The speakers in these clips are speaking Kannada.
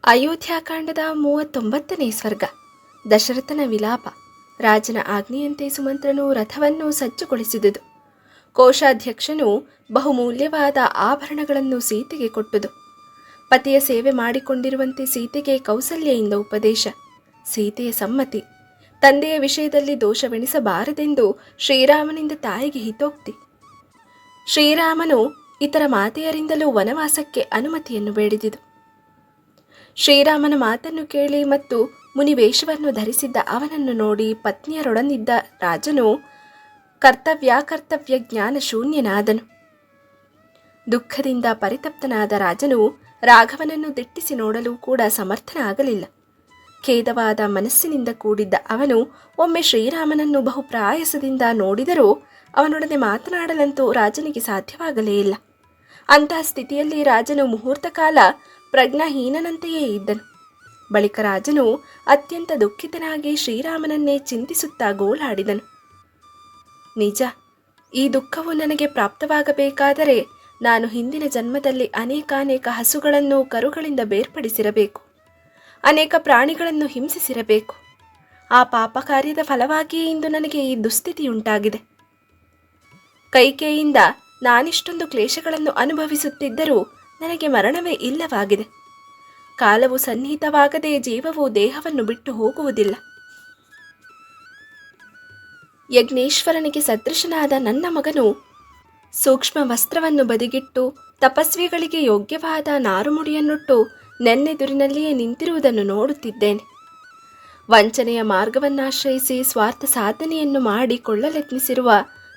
ಅಯೋಧ್ಯಾಕಾಂಡದ 39ನೇ ಸ್ವರ್ಗ. ದಶರಥನ ವಿಲಾಪ. ರಾಜನ ಆಜ್ಞೆಯಂತೆ ಸುಮಂತ್ರನು ರಥವನ್ನು ಸಜ್ಜುಗೊಳಿಸಿದುದು. ಕೋಶಾಧ್ಯಕ್ಷನು ಬಹುಮೂಲ್ಯವಾದ ಆಭರಣಗಳನ್ನು ಸೀತೆಗೆ ಕೊಟ್ಟುದು. ಪತಿಯ ಸೇವೆ ಮಾಡಿಕೊಂಡಿರುವಂತೆ ಸೀತೆಗೆ ಕೌಸಲ್ಯೆಯಿಂದ ಉಪದೇಶ. ಸೀತೆಯ ಸಮ್ಮತಿ. ತಂದೆಯ ವಿಷಯದಲ್ಲಿ ದೋಷವೆಣಿಸಬಾರದೆಂದು ಶ್ರೀರಾಮನಿಂದ ತಾಯಿಗೆ ಹಿತೋಕ್ತಿ. ಶ್ರೀರಾಮನು ಇತರ ಮಾತೆಯರಿಂದಲೂ ವನವಾಸಕ್ಕೆ ಅನುಮತಿಯನ್ನು ಬೇಡಿದುದು. ಶ್ರೀರಾಮನ ಮಾತನ್ನು ಕೇಳಿ ಮತ್ತು ಮುನಿವೇಷವನ್ನು ಧರಿಸಿದ್ದ ಅವನನ್ನು ನೋಡಿ ಪತ್ನಿಯರೊಡನಿದ್ದ ರಾಜನು ಕರ್ತವ್ಯ ಜ್ಞಾನ ಶೂನ್ಯನಾದನು. ದುಃಖದಿಂದ ಪರಿತಪ್ತನಾದ ರಾಜನು ರಾಘವನನ್ನು ದಿಟ್ಟಿಸಿ ನೋಡಲು ಕೂಡ ಸಮರ್ಥನಾಗಲಿಲ್ಲ. ಖೇದವಾದ ಮನಸ್ಸಿನಿಂದ ಕೂಡಿದ್ದ ಅವನು ಒಮ್ಮೆ ಶ್ರೀರಾಮನನ್ನು ಬಹುಪ್ರಾಯಸದಿಂದ ನೋಡಿದರೂ ಅವನೊಡನೆ ಮಾತನಾಡಲಂತೂ ರಾಜನಿಗೆ ಸಾಧ್ಯವಾಗಲೇ ಇಲ್ಲ. ಅಂತಹ ಸ್ಥಿತಿಯಲ್ಲಿ ರಾಜನು ಮುಹೂರ್ತ ಕಾಲ ಪ್ರಜ್ಞಾಹೀನನಂತೆಯೇ ಇದ್ದನು. ಬಳಿಕ ರಾಜನು ಅತ್ಯಂತ ದುಃಖಿತನಾಗಿ ಶ್ರೀರಾಮನನ್ನೇ ಚಿಂತಿಸುತ್ತಾ ಗೋಳಾಡಿದನು. ನಿಜ, ಈ ದುಃಖವು ನನಗೆ ಪ್ರಾಪ್ತವಾಗಬೇಕಾದರೆ ನಾನು ಹಿಂದಿನ ಜನ್ಮದಲ್ಲಿ ಅನೇಕಾನೇಕ ಹಸುಗಳನ್ನು ಕರುಗಳಿಂದ ಬೇರ್ಪಡಿಸಿರಬೇಕು, ಅನೇಕ ಪ್ರಾಣಿಗಳನ್ನು ಹಿಂಸಿಸಿರಬೇಕು. ಆ ಪಾಪ ಕಾರ್ಯದ ಫಲವಾಗಿಯೇ ಇಂದು ನನಗೆ ಈ ದುಸ್ಥಿತಿಯುಂಟಾಗಿದೆ. ಕೈಕೇಯಿಂದ ನಾನಿಷ್ಟೊಂದು ಕ್ಲೇಶಗಳನ್ನು ಅನುಭವಿಸುತ್ತಿದ್ದರೂ ನನಗೆ ಮರಣವೇ ಇಲ್ಲವಾಗಿದೆ. ಕಾಲವು ಸನ್ನಿಹಿತವಾಗದೆ ಜೀವವು ದೇಹವನ್ನು ಬಿಟ್ಟು ಹೋಗುವುದಿಲ್ಲ. ಯಜ್ಞೇಶ್ವರನಿಗೆ ಸದೃಶನಾದ ನನ್ನ ಮಗನು ಸೂಕ್ಷ್ಮ ವಸ್ತ್ರವನ್ನು ಬದಿಗಿಟ್ಟು ತಪಸ್ವಿಗಳಿಗೆ ಯೋಗ್ಯವಾದ ನಾರುಮುಡಿಯನ್ನುಟ್ಟು ನೆನ್ನೆದುರಿನಲ್ಲಿಯೇ ನಿಂತಿರುವುದನ್ನು ನೋಡುತ್ತಿದ್ದೇನೆ. ವಂಚನೆಯ ಮಾರ್ಗವನ್ನಾಶ್ರಯಿಸಿ ಸ್ವಾರ್ಥ ಸಾಧನೆಯನ್ನು ಮಾಡಿಕೊಳ್ಳಲೆತ್ನಿಸಿರುವ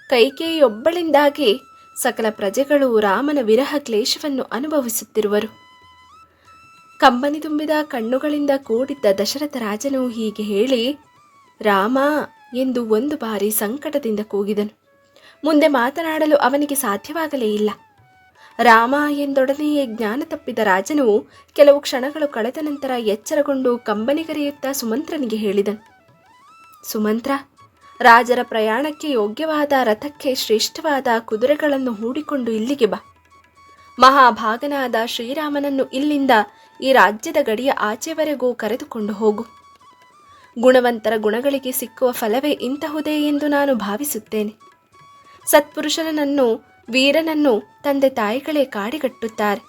ಕೈಕೇಯಿಯೊಬ್ಬಳಿಂದಾಗಿ ಸಕಲ ಪ್ರಜೆಗಳು ರಾಮನ ವಿರಹ ಕ್ಲೇಶವನ್ನು ಅನುಭವಿಸುತ್ತಿರುವರು. ಕಂಬನಿ ತುಂಬಿದ ಕಣ್ಣುಗಳಿಂದ ಕೂಡಿದ್ದ ದಶರಥ ರಾಜನು ಹೀಗೆ ಹೇಳಿ ರಾಮ ಎಂದು ಒಂದು ಬಾರಿ ಸಂಕಟದಿಂದ ಕೂಗಿದನು. ಮುಂದೆ ಮಾತನಾಡಲು ಅವನಿಗೆ ಸಾಧ್ಯವಾಗಲೇ ಇಲ್ಲ. ರಾಮ ಎಂದೊಡನೆಯೇ ಜ್ಞಾನ ತಪ್ಪಿದ ರಾಜನು ಕೆಲವು ಕ್ಷಣಗಳು ಕಳೆದ ನಂತರ ಎಚ್ಚರಗೊಂಡು ಕಂಬನಿಗರೆಯುತ್ತಾ ಸುಮಂತ್ರನಿಗೆ ಹೇಳಿದನು. ಸುಮಂತ್ರ, ರಾಜರ ಪ್ರಯಾಣಕ್ಕೆ ಯೋಗ್ಯವಾದ ರಥಕ್ಕೆ ಶ್ರೇಷ್ಠವಾದ ಕುದುರೆಗಳನ್ನು ಹೂಡಿಕೊಂಡು ಇಲ್ಲಿಗೆ ಬಾ. ಮಹಾಭಾಗನಾದ ಶ್ರೀರಾಮನನ್ನು ಇಲ್ಲಿಂದ ಈ ರಾಜ್ಯದ ಗಡಿಯ ಆಚೆವರೆಗೂ ಕರೆದುಕೊಂಡು ಹೋಗು. ಗುಣವಂತರ ಗುಣಗಳಿಗೆ ಸಿಕ್ಕುವ ಫಲವೇ ಇಂತಹುದೇ ಎಂದು ನಾನು ಭಾವಿಸುತ್ತೇನೆ. ಸತ್ಪುರುಷರನನ್ನು, ವೀರನನ್ನು ತಂದೆ ತಾಯಿಗಳೇ ಕಾಡಿಗಟ್ಟುತ್ತಾರೆ.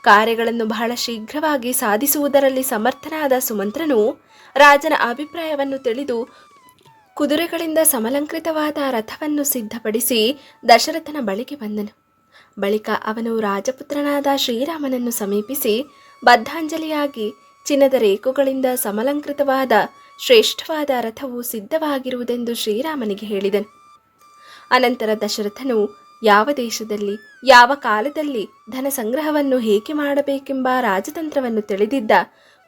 ಕಾರ್ಯಗಳನ್ನು ಬಹಳ ಶೀಘ್ರವಾಗಿ ಸಾಧಿಸುವುದರಲ್ಲಿ ಸಮರ್ಥನಾದ ಸುಮಂತ್ರನು ರಾಜನ ಅಭಿಪ್ರಾಯವನ್ನು ತಿಳಿದು ಕುದುರೆಗಳಿಂದ ಸಮಲಂಕೃತವಾದ ರಥವನ್ನು ಸಿದ್ಧಪಡಿಸಿ ದಶರಥನ ಬಳಿಗೆ ಬಂದನು. ಬಳಿಕ ಅವನು ರಾಜಪುತ್ರನಾದ ಶ್ರೀರಾಮನನ್ನು ಸಮೀಪಿಸಿ ಬದ್ಧಾಂಜಲಿಯಾಗಿ ಚಿನ್ನದ ರೇಖುಗಳಿಂದ ಸಮಲಂಕೃತವಾದ ಶ್ರೇಷ್ಠವಾದ ರಥವು ಸಿದ್ಧವಾಗಿರುವುದೆಂದು ಶ್ರೀರಾಮನಿಗೆ ಹೇಳಿದನು. ಅನಂತರ ದಶರಥನು ಯಾವ ದೇಶದಲ್ಲಿ ಯಾವ ಕಾಲದಲ್ಲಿ ಧನ ಸಂಗ್ರಹವನ್ನು ಹೇಗೆ ಮಾಡಬೇಕೆಂಬ ರಾಜತಂತ್ರವನ್ನು ತಿಳಿದಿದ್ದ,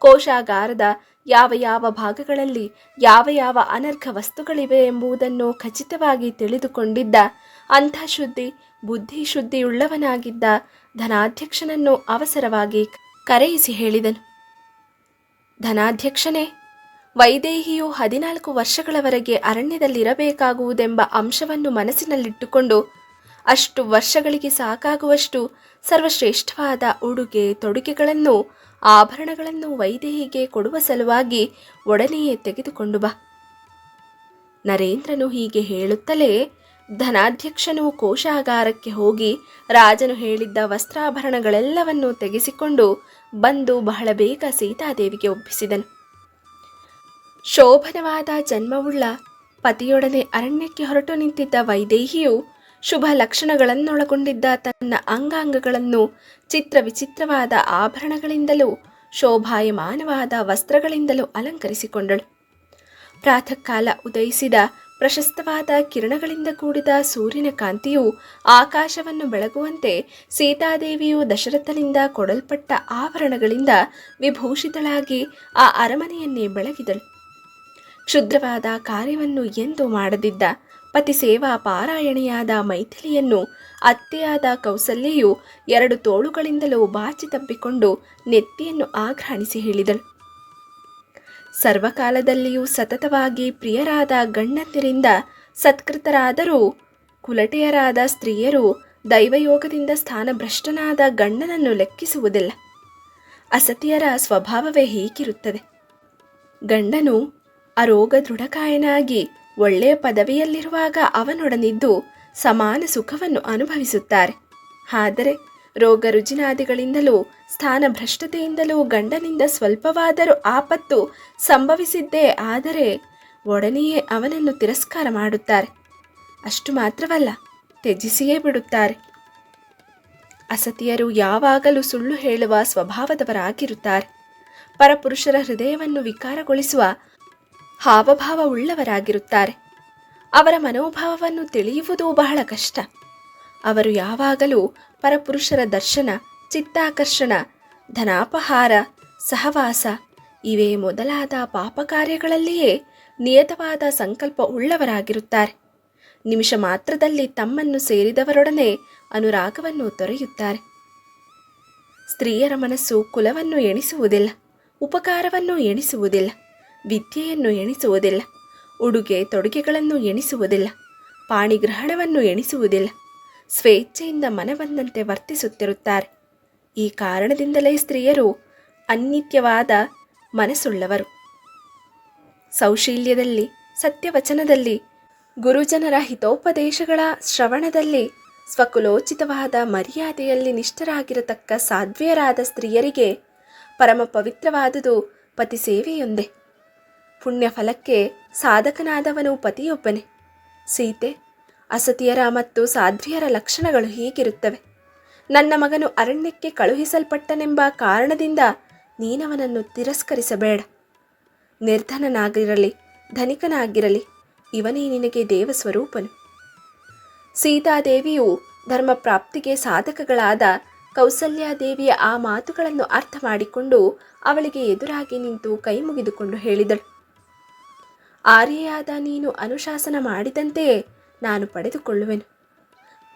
ಕೋಶಾಗಾರದ ಯಾವ ಯಾವ ಭಾಗಗಳಲ್ಲಿ ಯಾವ ಯಾವ ಅನರ್ಘ ವಸ್ತುಗಳಿವೆ ಎಂಬುದನ್ನು ಖಚಿತವಾಗಿ ತಿಳಿದುಕೊಂಡಿದ್ದ ಅಂತಃಶುದ್ಧಿ ಬುದ್ಧಿಶುದ್ಧಿಯುಳ್ಳವನಾಗಿದ್ದ ಧನಾಧ್ಯಕ್ಷನನ್ನು ಅವಸರವಾಗಿ ಕರೆಯಿಸಿ ಹೇಳಿದನು. ಧನಾಧ್ಯಕ್ಷನೇ, ವೈದೇಹಿಯು 14 ವರ್ಷಗಳವರೆಗೆ ಅರಣ್ಯದಲ್ಲಿರಬೇಕಾಗುವುದೆಂಬ ಅಂಶವನ್ನು ಮನಸ್ಸಿನಲ್ಲಿಟ್ಟುಕೊಂಡು ಅಷ್ಟು ವರ್ಷಗಳಿಗೆ ಸಾಕಾಗುವಷ್ಟು ಸರ್ವಶ್ರೇಷ್ಠವಾದ ಉಡುಗೆ ತೊಡುಗೆಗಳನ್ನು ಆಭರಣಗಳನ್ನು ವೈದೇಹಿಗೆ ಕೊಡುವ ಸಲುವಾಗಿ ಒಡನೆಯೇ ತೆಗೆದುಕೊಂಡು ಬಾ. ನರೇಂದ್ರನು ಹೀಗೆ ಹೇಳುತ್ತಲೇ ಧನಾಧ್ಯಕ್ಷನು ಕೋಶಾಗಾರಕ್ಕೆ ಹೋಗಿ ರಾಜನು ಹೇಳಿದ್ದ ವಸ್ತ್ರಾಭರಣಗಳೆಲ್ಲವನ್ನೂ ತೆಗೆಸಿಕೊಂಡು ಬಂದು ಬಹಳ ಬೇಗ ಸೀತಾದೇವಿಗೆ ಒಪ್ಪಿಸಿದನು. ಶೋಭನವಾದ ಜನ್ಮವುಳ್ಳ ಪತಿಯೊಡನೆ ಅರಣ್ಯಕ್ಕೆ ಹೊರಟು ನಿಂತಿದ್ದ ವೈದೇಹಿಯು ಶುಭ ಲಕ್ಷಣಗಳನ್ನೊಳಗೊಂಡಿದ್ದ ತನ್ನ ಅಂಗಾಂಗಗಳನ್ನು ಚಿತ್ರ ವಿಚಿತ್ರವಾದ ಆಭರಣಗಳಿಂದಲೂ ಶೋಭಾಯಮಾನವಾದ ವಸ್ತ್ರಗಳಿಂದಲೂ ಅಲಂಕರಿಸಿಕೊಂಡಳು. ಪ್ರಾತಃ ಕಾಲ ಉದಯಿಸಿದ ಪ್ರಶಸ್ತವಾದ ಕಿರಣಗಳಿಂದ ಕೂಡಿದ ಸೂರ್ಯನ ಕಾಂತಿಯು ಆಕಾಶವನ್ನು ಬೆಳಗುವಂತೆ ಸೀತಾದೇವಿಯು ದಶರಥನಿಂದ ಕೊಡಲ್ಪಟ್ಟ ಆಭರಣಗಳಿಂದ ವಿಭೂಷಿತಳಾಗಿ ಆ ಅರಮನೆಯನ್ನೇ ಬೆಳಗಿದಳು. ಕ್ಷುದ್ರವಾದ ಕಾರ್ಯವನ್ನು ಎಂದೂ ಮಾಡದಿದ್ದ ಪತಿ ಸೇವಾ ಪಾರಾಯಣಿಯಾದ ಮೈಥಿಲಿಯನ್ನು ಅತ್ತೆಯಾದ ಕೌಸಲ್ಯೆಯು 2 ತೋಳುಗಳಿಂದಲೂ ಬಾಚಿ ತಬ್ಬಿಕೊಂಡು ನೆತ್ತಿಯನ್ನು ಆಘ್ರಾಣಿಸಿ ಹೇಳಿದಳು. ಸರ್ವಕಾಲದಲ್ಲಿಯೂ ಸತತವಾಗಿ ಪ್ರಿಯರಾದ ಗಂಡಂದಿರಿಂದ ಸತ್ಕೃತರಾದರೂ ಕುಲಟೆಯರಾದ ಸ್ತ್ರೀಯರು ದೈವಯೋಗದಿಂದ ಸ್ಥಾನಭ್ರಷ್ಟನಾದ ಗಂಡನನ್ನು ಲೆಕ್ಕಿಸುವುದಿಲ್ಲ. ಅಸತಿಯರ ಸ್ವಭಾವವೇ ಹೀಗಿರುತ್ತದೆ. ಗಂಡನು ಅರೋಗ ದೃಢಕಾಯನಾಗಿ ಒಳ್ಳೆಯ ಪದವಿಯಲ್ಲಿರುವಾಗ ಅವನೊಡನಿದ್ದು ಸಮಾನ ಸುಖವನ್ನು ಅನುಭವಿಸುತ್ತಾರೆ. ಆದರೆ ರೋಗ ರುಜಿನಾದಿಗಳಿಂದಲೂ ಸ್ಥಾನಭ್ರಷ್ಟತೆಯಿಂದಲೂ ಗಂಡನಿಂದ ಸ್ವಲ್ಪವಾದರೂ ಆಪತ್ತು ಸಂಭವಿಸಿದ್ದೇ ಆದರೆ ಒಡನೆಯೇ ಅವನನ್ನು ತಿರಸ್ಕಾರ ಮಾಡುತ್ತಾರೆ. ಅಷ್ಟು ಮಾತ್ರವಲ್ಲ, ತ್ಯಜಿಸಿಯೇ ಬಿಡುತ್ತಾರೆ. ಅಸತಿಯರು ಯಾವಾಗಲೂ ಸುಳ್ಳು ಹೇಳುವ ಸ್ವಭಾವದವರಾಗಿರುತ್ತಾರೆ. ಪರಪುರುಷರ ಹೃದಯವನ್ನು ವಿಕಾರಗೊಳಿಸುವ ಹಾವಭಾವವುಳ್ಳವರಾಗಿರುತ್ತಾರೆ. ಅವರ ಮನೋಭಾವವನ್ನು ತಿಳಿಯುವುದು ಬಹಳ ಕಷ್ಟ. ಅವರು ಯಾವಾಗಲೂ ಪರಪುರುಷರ ದರ್ಶನ, ಚಿತ್ತಾಕರ್ಷಣ, ಧನಾಪಹಾರ, ಸಹವಾಸ ಇವೇ ಮೊದಲಾದ ಪಾಪ ಕಾರ್ಯಗಳಲ್ಲಿಯೇ ನಿಯತವಾದ ಸಂಕಲ್ಪ ಉಳ್ಳವರಾಗಿರುತ್ತಾರೆ. ನಿಮಿಷ ಮಾತ್ರದಲ್ಲಿ ತಮ್ಮನ್ನು ಸೇರಿದವರೊಡನೆ ಅನುರಾಗವನ್ನು ತೊರೆಯುತ್ತಾರೆ. ಸ್ತ್ರೀಯರ ಮನಸ್ಸು ಕುಲವನ್ನು ಎಣಿಸುವುದಿಲ್ಲ, ಉಪಕಾರವನ್ನು ಎಣಿಸುವುದಿಲ್ಲ, ವಿದ್ಯೆಯನ್ನು ಎಣಿಸುವುದಿಲ್ಲ, ಉಡುಗೆ ತೊಡುಗೆಗಳನ್ನು ಎಣಿಸುವುದಿಲ್ಲ, ಪಾಣಿಗ್ರಹಣವನ್ನು ಎಣಿಸುವುದಿಲ್ಲ. ಸ್ವೇಚ್ಛೆಯಿಂದ ಮನಬಂದಂತೆ ವರ್ತಿಸುತ್ತಿರುತ್ತಾರೆ. ಈ ಕಾರಣದಿಂದಲೇ ಸ್ತ್ರೀಯರು ಅನಿತ್ಯವಾದ ಮನಸ್ಸುಳ್ಳವರು. ಸೌಶೀಲ್ಯದಲ್ಲಿ, ಸತ್ಯವಚನದಲ್ಲಿ, ಗುರುಜನರ ಹಿತೋಪದೇಶಗಳ ಶ್ರವಣದಲ್ಲಿ, ಸ್ವಕುಲೋಚಿತವಾದ ಮರ್ಯಾದೆಯಲ್ಲಿ ನಿಷ್ಠರಾಗಿರತಕ್ಕ ಸಾಧ್ವಿಯರಾದ ಸ್ತ್ರೀಯರಿಗೆ ಪರಮ ಪವಿತ್ರವಾದುದು ಪತಿ ಸೇವೆಯೊಂದೇ. ಪುಣ್ಯ ಫಲಕ್ಕೆ ಸಾಧಕನಾದವನು ಪತಿಯೊಬ್ಬನೇ. ಸೀತೆ, ಅಸತಿಯರ ಮತ್ತು ಸಾಧ್ವಿಯರ ಲಕ್ಷಣಗಳು ಹೀಗಿರುತ್ತವೆ. ನನ್ನ ಮಗನು ಅರಣ್ಯಕ್ಕೆ ಕಳುಹಿಸಲ್ಪಟ್ಟನೆಂಬ ಕಾರಣದಿಂದ ನೀನವನನ್ನು ತಿರಸ್ಕರಿಸಬೇಡ. ನಿರ್ಧನನಾಗಿರಲಿ, ಧನಿಕನಾಗಿರಲಿ, ಇವನೇ ನಿನಗೆ ದೇವಸ್ವರೂಪನು. ಸೀತಾದೇವಿಯು ಧರ್ಮಪ್ರಾಪ್ತಿಗೆ ಸಾಧಕಗಳಾದ ಕೌಸಲ್ಯಾದೇವಿಯ ಆ ಮಾತುಗಳನ್ನು ಅರ್ಥ ಮಾಡಿಕೊಂಡು ಅವಳಿಗೆ ಎದುರಾಗಿ ನಿಂತು ಕೈ ಮುಗಿದುಕೊಂಡು ಹೇಳಿದಳು, ಆರ್ಯೆಯಾದ ನೀನು ಅನುಶಾಸನ ಮಾಡಿದಂತೆಯೇ ನಾನು ಪಡೆದುಕೊಳ್ಳುವೆನು.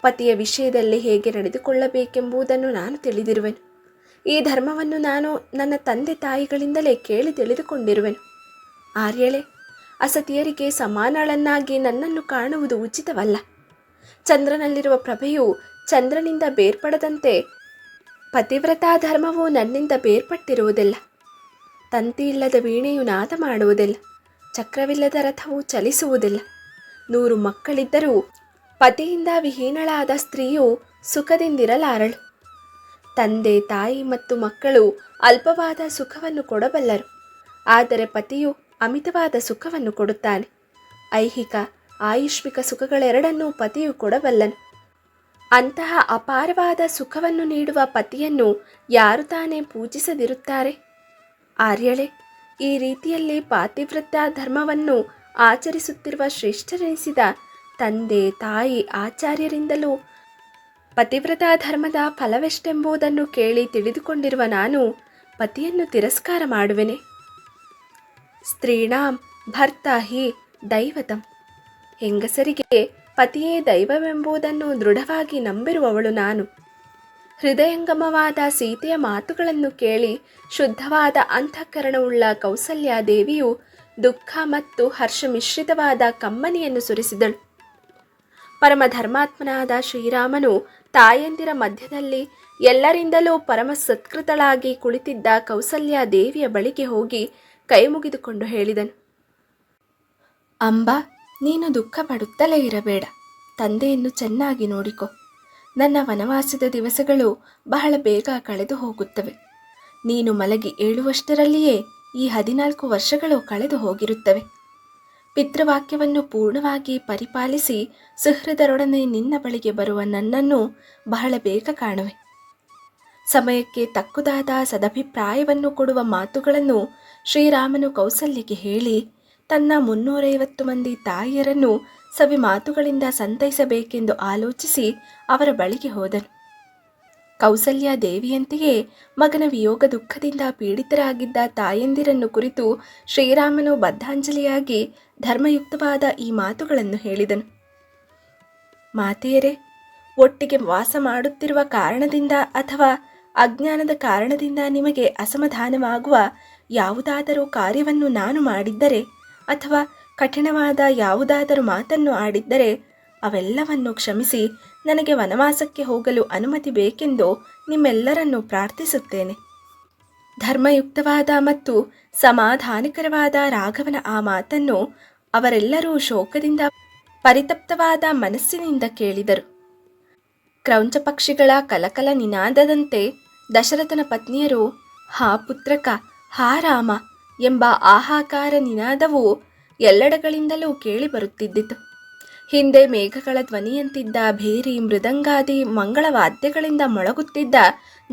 ಪತಿಯ ವಿಷಯದಲ್ಲಿ ಹೇಗೆ ನಡೆದುಕೊಳ್ಳಬೇಕೆಂಬುದನ್ನು ನಾನು ತಿಳಿದಿರುವೆನು. ಈ ಧರ್ಮವನ್ನು ನಾನು ನನ್ನ ತಂದೆ ತಾಯಿಗಳಿಂದಲೇ ಕೇಳಿ ತಿಳಿದುಕೊಂಡಿರುವೆನು. ಆರ್ಯಳೆ, ಅಸತಿಯರಿಗೆ ಸಮಾನಳನ್ನಾಗಿ ನನ್ನನ್ನು ಕಾಣುವುದು ಉಚಿತವಲ್ಲ. ಚಂದ್ರನಲ್ಲಿರುವ ಪ್ರಭೆಯು ಚಂದ್ರನಿಂದ ಬೇರ್ಪಡದಂತೆ ಪತಿವ್ರತಾ ಧರ್ಮವು ನನ್ನಿಂದ ಬೇರ್ಪಟ್ಟಿರುವುದಿಲ್ಲ. ತಂತಿಯಿಲ್ಲದ ವೀಣೆಯು ನಾದ ಮಾಡುವುದಿಲ್ಲ, ಚಕ್ರವಿಲ್ಲದ ರಥವು ಚಲಿಸುವುದಿಲ್ಲ. 100 ಮಕ್ಕಳಿದ್ದರೂ ಪತಿಯಿಂದ ವಿಹೀನಳಾದ ಸ್ತ್ರೀಯು ಸುಖದಿಂದಿರಲಾರಳು. ತಂದೆ, ತಾಯಿ ಮತ್ತು ಮಕ್ಕಳು ಅಲ್ಪವಾದ ಸುಖವನ್ನು ಕೊಡಬಲ್ಲರು, ಆದರೆ ಪತಿಯು ಅಮಿತವಾದ ಸುಖವನ್ನು ಕೊಡುತ್ತಾನೆ. ಐಹಿಕ, ಆಯುಷ್ಮಿಕ ಸುಖಗಳೆರಡನ್ನೂ ಪತಿಯು ಕೊಡಬಲ್ಲನು. ಅಂತಹ ಅಪಾರವಾದ ಸುಖವನ್ನು ನೀಡುವ ಪತಿಯನ್ನು ಯಾರು ತಾನೇ ಪೂಜಿಸದಿರುತ್ತಾರೆ? ಆರ್ಯಳೆ, ಈ ರೀತಿಯಲ್ಲಿ ಪಾತಿವ್ರತ್ಯ ಧರ್ಮವನ್ನು ಆಚರಿಸುತ್ತಿರುವ ಶ್ರೇಷ್ಠರೆನಿಸಿದ ತಂದೆ, ತಾಯಿ, ಆಚಾರ್ಯರಿಂದಲೂ ಪತಿವ್ರತಾ ಧರ್ಮದ ಫಲವೆಷ್ಟೆಂಬುದನ್ನು ಕೇಳಿ ತಿಳಿದುಕೊಂಡಿರುವ ನಾನು ಪತಿಯನ್ನು ತಿರಸ್ಕಾರ ಮಾಡುವೆನೆ? ಸ್ತ್ರೀಣಾಂ ಭರ್ತ ಹಿ ದೈವತಂ. ಹೆಂಗಸರಿಗೆ ಪತಿಯೇ ದೈವವೆಂಬುದನ್ನು ದೃಢವಾಗಿ ನಂಬಿರುವವಳು ನಾನು. ಹೃದಯಂಗಮವಾದ ಸೀತೆಯ ಮಾತುಗಳನ್ನು ಕೇಳಿ ಶುದ್ಧವಾದ ಅಂತಃಕರಣವುಳ್ಳ ಕೌಸಲ್ಯಾದೇವಿಯು ದುಃಖ ಮತ್ತು ಹರ್ಷ ಮಿಶ್ರಿತವಾದ ಕಮ್ಮನಿಯನ್ನು ಸುರಿಸಿದಳು. ಪರಮಧರ್ಮಾತ್ಮನಾದ ಶ್ರೀರಾಮನು ತಾಯಂದಿರ ಮಧ್ಯದಲ್ಲಿ ಎಲ್ಲರಿಂದಲೂ ಪರಮ ಸತ್ಕೃತಳಾಗಿ ಕುಳಿತಿದ್ದ ಕೌಸಲ್ಯಾದೇವಿಯ ಬಳಿಗೆ ಹೋಗಿ ಕೈ ಮುಗಿದುಕೊಂಡು ಹೇಳಿದನು, ಅಂಬಾ, ನೀನು ದುಃಖ ಪಡುತ್ತಲೇ ಇರಬೇಡ. ತಂದೆಯನ್ನು ಚೆನ್ನಾಗಿ ನೋಡಿಕೊ. ನನ್ನ ವನವಾಸದ ದಿವಸಗಳು ಬಹಳ ಬೇಗ ಕಳೆದು ಹೋಗುತ್ತವೆ. ನೀನು ಮಲಗಿ ಏಳುವಷ್ಟರಲ್ಲಿಯೇ ಈ 14 ವರ್ಷಗಳು ಕಳೆದು ಹೋಗಿರುತ್ತವೆ. ಪಿತೃವಾಕ್ಯವನ್ನು ಪೂರ್ಣವಾಗಿ ಪರಿಪಾಲಿಸಿ ಸುಹೃದರೊಡನೆ ನಿನ್ನ ಬಳಿಗೆ ಬರುವ ನನ್ನನ್ನು ಬಹಳ ಬೇಗ ಕಾಣುವೆ. ಸಮಯಕ್ಕೆ ತಕ್ಕುದಾದ ಸದಭಿಪ್ರಾಯವನ್ನು ಕೊಡುವ ಮಾತುಗಳನ್ನು ಶ್ರೀರಾಮನು ಕೌಸಲ್ಯಕ್ಕೆ ಹೇಳಿ ತನ್ನ 350 ಮಂದಿ ತಾಯಿಯರನ್ನು ಸವಿ ಮಾತುಗಳಿಂದ ಸಂತೈಸಬೇಕೆಂದು ಆಲೋಚಿಸಿ ಅವರ ಬಳಿಗೆ ಹೋದನು. ಕೌಸಲ್ಯ ದೇವಿಯಂತೆಯೇ ಮಗನ ವಿಯೋಗ ದುಃಖದಿಂದ ಪೀಡಿತರಾಗಿದ್ದ ತಾಯಂದಿರನ್ನು ಕುರಿತು ಶ್ರೀರಾಮನು ಬದ್ಧಾಂಜಲಿಯಾಗಿ ಧರ್ಮಯುಕ್ತವಾದ ಈ ಮಾತುಗಳನ್ನು ಹೇಳಿದನು. ಮಾತೆಯರೇ, ಒಟ್ಟಿಗೆ ವಾಸ ಮಾಡುತ್ತಿರುವ ಕಾರಣದಿಂದ ಅಥವಾ ಅಜ್ಞಾನದ ಕಾರಣದಿಂದ ನಿಮಗೆ ಅಸಮಾಧಾನವಾಗುವ ಯಾವುದಾದರೂ ಕಾರ್ಯವನ್ನು ನಾನು ಮಾಡಿದ್ದರೆ ಅಥವಾ ಕಠಿಣವಾದ ಯಾವುದಾದರೂ ಮಾತನ್ನು ಆಡಿದ್ದರೆ ಅವೆಲ್ಲವನ್ನು ಕ್ಷಮಿಸಿ ನನಗೆ ವನವಾಸಕ್ಕೆ ಹೋಗಲು ಅನುಮತಿ ಬೇಕೆಂದು ನಿಮ್ಮೆಲ್ಲರನ್ನು ಪ್ರಾರ್ಥಿಸುತ್ತೇನೆ. ಧರ್ಮಯುಕ್ತವಾದ ಮತ್ತು ಸಮಾಧಾನಕರವಾದ ರಾಘವನ ಆ ಮಾತನ್ನು ಅವರೆಲ್ಲರೂ ಶೋಕದಿಂದ ಪರಿತಪ್ತವಾದ ಮನಸ್ಸಿನಿಂದ ಕೇಳಿದರು. ಕ್ರೌಂಚ ಪಕ್ಷಿಗಳ ಕಲಕಲ ನಿನಾದದಂತೆ ದಶರಥನ ಪತ್ನಿಯರು ಹಾ ಪುತ್ರಕ, ಹಾ ರಾಮ ಎಂಬ ಆಹಾಕಾರ ನಿನಾದವು ಎಲ್ಲೆಡೆಗಳಿಂದಲೂ ಕೇಳಿಬರುತ್ತಿದ್ದಿತು. ಹಿಂದೆ ಮೇಘಗಳ ಧ್ವನಿಯಂತಿದ್ದ ಭೇರಿ ಮೃದಂಗಾದಿ ಮಂಗಳವಾದ್ಯಗಳಿಂದ ಮೊಳಗುತ್ತಿದ್ದ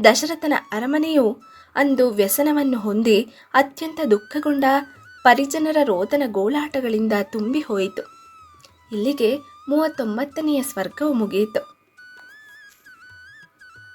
ದಶರಥನ ಅರಮನೆಯು ಅಂದು ವ್ಯಸನವನ್ನು ಹೊಂದಿ ಅತ್ಯಂತ ದುಃಖಗೊಂಡ ಪರಿಜನರ ರೋದನ ಗೋಳಾಟಗಳಿಂದ ತುಂಬಿ ಹೋಯಿತು. ಇಲ್ಲಿಗೆ 39ನೆಯ ಸರ್ಗವು ಮುಗಿಯಿತು.